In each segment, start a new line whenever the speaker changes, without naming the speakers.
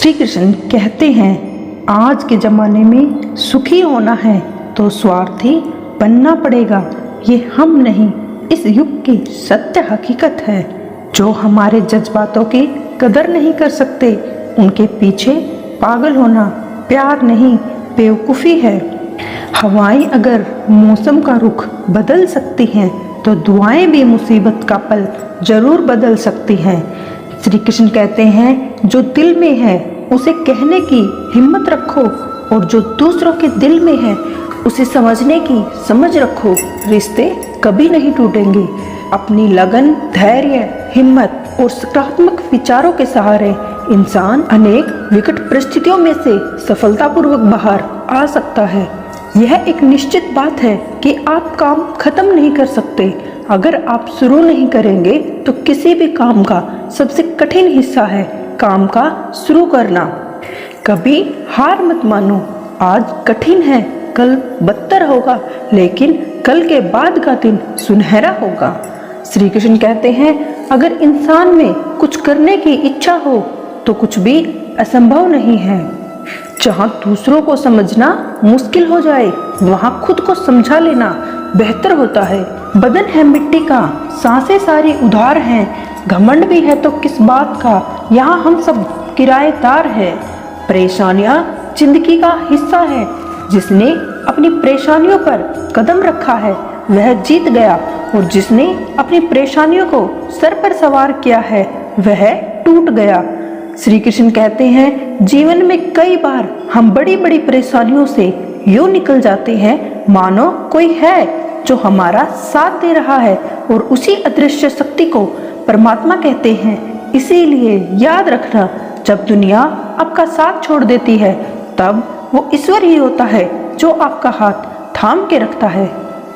श्री कृष्ण कहते हैं आज के ज़माने में सुखी होना है तो स्वार्थी बनना पड़ेगा। ये हम नहीं, इस युग की सत्य हकीकत है। जो हमारे जज्बातों की कदर नहीं कर सकते उनके पीछे पागल होना प्यार नहीं बेवकूफ़ी है। हवाएं अगर मौसम का रुख बदल सकती हैं तो दुआएं भी मुसीबत का पल जरूर बदल सकती हैं। श्री कृष्ण कहते हैं जो दिल में है उसे कहने की हिम्मत रखो और जो दूसरों के दिल में है उसे समझने की समझ रखो। रिश्ते कभी नहीं टूटेंगे। अपनी लगन, धैर्य, हिम्मत और सकारात्मक विचारों के सहारे इंसान अनेक विकट परिस्थितियों में से सफलतापूर्वक बाहर आ सकता है। यह एक निश्चित बात है कि आप काम खत्म नहीं कर सकते। अगर आप शुरू नहीं करेंगे तो किसी भी काम का सबसे कठिन हिस्सा है काम का शुरू करना। कभी हार मत मानो। आज कठिन है, कल बदतर होगा, लेकिन कल के बाद का दिन सुनहरा होगा। श्री कृष्ण कहते हैं अगर इंसान में कुछ करने की इच्छा हो तो कुछ भी असंभव नहीं है। जहाँ दूसरों को समझना मुश्किल हो जाए वहाँ खुद को समझा लेना बेहतर होता है। बदन है मिट्टी का, सांसें सारी उधार हैं, घमंड भी है तो किस बात का, यहाँ हम सब किराएदार है। परेशानियाँ जिंदगी का हिस्सा है। जिसने अपनी परेशानियों पर कदम रखा है वह जीत गया और जिसने अपनी परेशानियों को सर पर सवार किया है वह टूट गया। श्री कृष्ण कहते हैं जीवन में कई बार हम बड़ी बड़ी परेशानियों से यूं निकल जाते हैं मानो कोई है जो हमारा साथ दे रहा है और उसी अदृश्य शक्ति को परमात्मा कहते हैं। इसीलिए याद रखना जब दुनिया आपका साथ छोड़ देती है तब वो ईश्वर ही होता है जो आपका हाथ थाम के रखता है।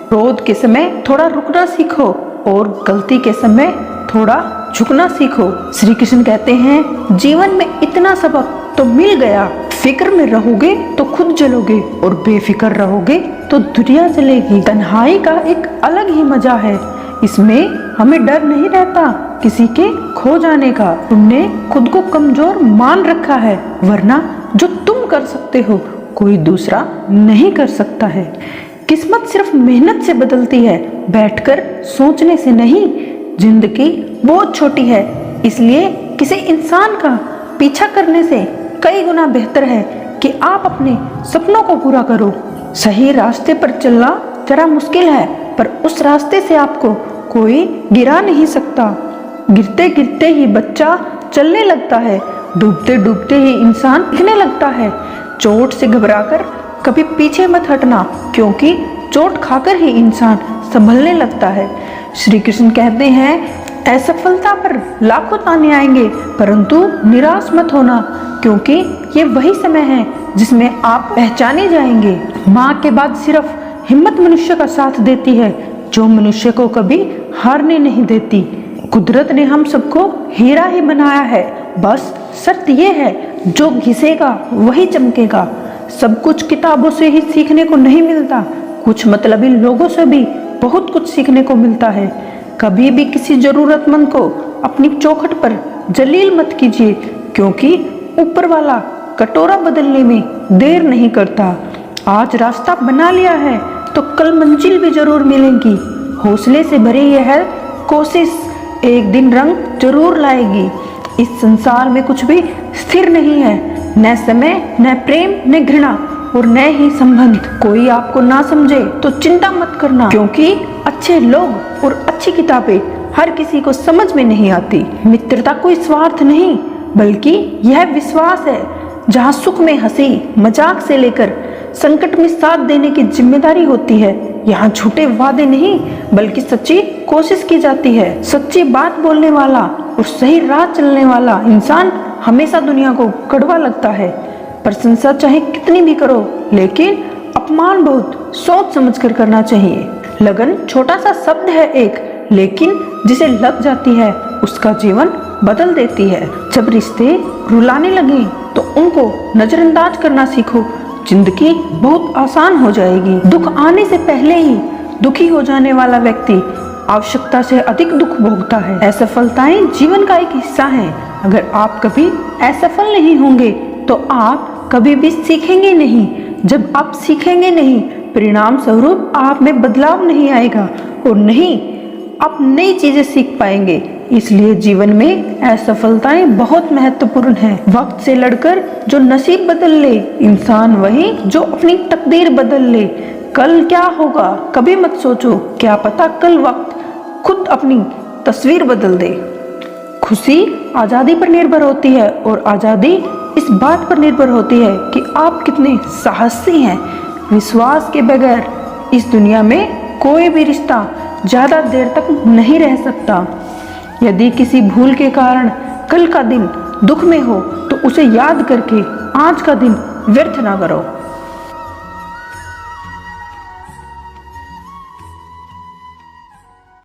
क्रोध के समय थोड़ा रुकना सीखो और गलती के समय थोड़ा झुकना सीखो। श्री कृष्ण कहते हैं जीवन में इतना सबक तो मिल गया। फिक्र में रहोगे तो खुद जलोगे और बेफिक्र रहोगे तो दुनिया जलेगी। तन्हाई का एक अलग ही मजा है। इसमें हमें डर नहीं रहता किसी के खो जाने का। तुमने खुद को कमजोर मान रखा है वरना जो तुम कर सकते हो कोई दूसरा नहीं कर सकता है। किस्मत सिर्फ मेहनत से बदलती है, बैठकर सोचने से नहीं। जिंदगी बहुत छोटी है इसलिए किसी इंसान का पीछा करने से कई गुना बेहतर है कि आप अपने सपनों को पूरा करो। सही रास्ते पर चलना जरा मुश्किल है पर उस रास्ते से आपको कोई गिरा नहीं सकता। गिरते गिरते ही बच्चा चलने लगता है, डूबते डूबते ही इंसान दिखने लगता है। चोट से घबराकर कभी पीछे मत हटना क्योंकि चोट खाकर ही इंसान संभलने लगता है। श्री कृष्ण कहते हैं असफलता पर लाखों ताने आएंगे परंतु निराश मत होना क्योंकि ये वही समय है जिसमें आप पहचाने जाएंगे। माँ के बाद सिर्फ हिम्मत मनुष्य का साथ देती है जो मनुष्य को कभी हारने नहीं देती। कुदरत ने हम सबको हीरा ही बनाया है, बस शर्त ये है जो घिसेगा वही चमकेगा। सब कुछ किताबों से ही सीखने को नहीं मिलता, कुछ मतलबी लोगों से भी बहुत कुछ सीखने को मिलता है। कभी भी किसी जरूरतमंद को अपनी चौखट पर जलील मत कीजिए क्योंकि ऊपर वाला कटोरा बदलने में देर नहीं करता। आज रास्ता बना लिया है तो कल मंजिल भी जरूर मिलेगी। हौसले से भरी यह कोशिश एक दिन रंग जरूर लाएगी। इस संसार में कुछ भी स्थिर नहीं है, न समय, न प्रेम, न घृणा और न ही संबंध। कोई आपको ना समझे तो चिंता मत करना क्योंकि अच्छे लोग और अच्छी किताबें हर किसी को समझ में नहीं आती। मित्रता कोई स्वार्थ नहीं बल्कि यह विश्वास है जहाँ सुख में हंसी मजाक से लेकर संकट में साथ देने की जिम्मेदारी होती है। यहाँ झूठे वादे नहीं बल्कि सच्ची कोशिश की जाती है। सच्ची बात बोलने वाला और सही राह चलने वाला इंसान हमेशा दुनिया को कड़वा लगता है। प्रशंसा चाहे कितनी भी करो लेकिन अपमान बहुत सोच समझ कर करना चाहिए। लगन छोटा सा शब्द है एक, लेकिन जिसे लग जाती है उसका जीवन बदल देती है। जब रिश्ते रुलाने लगे तो उनको नजरअंदाज करना सीखो, जिंदगी बहुत आसान हो जाएगी। दुख आने से पहले ही दुखी हो जाने वाला व्यक्ति आवश्यकता से अधिक दुख भोगता है। असफलताएं जीवन का एक हिस्सा है। अगर आप कभी असफल नहीं होंगे तो आप कभी भी सीखेंगे नहीं। जब आप सीखेंगे नहीं, परिणाम स्वरूप आप में बदलाव नहीं आएगा और नहीं आप नई चीजें सीख पाएंगे। इसलिए जीवन में असफलताएं बहुत महत्वपूर्ण हैं। वक्त से लड़कर जो नसीब बदल ले, इंसान वही जो अपनी तकदीर बदल ले। कल क्या होगा कभी मत सोचो, क्या पता कल वक्त खुद अपनी तस्वीर बदल दे। खुशी आज़ादी पर निर्भर होती है और आज़ादी इस बात पर निर्भर होती है कि आप कितने साहसी हैं। विश्वास के बगैर इस दुनिया में कोई भी रिश्ता ज़्यादा देर तक नहीं रह सकता। यदि किसी भूल के कारण कल का दिन दुख में हो तो उसे याद करके आज का दिन व्यर्थ ना करो।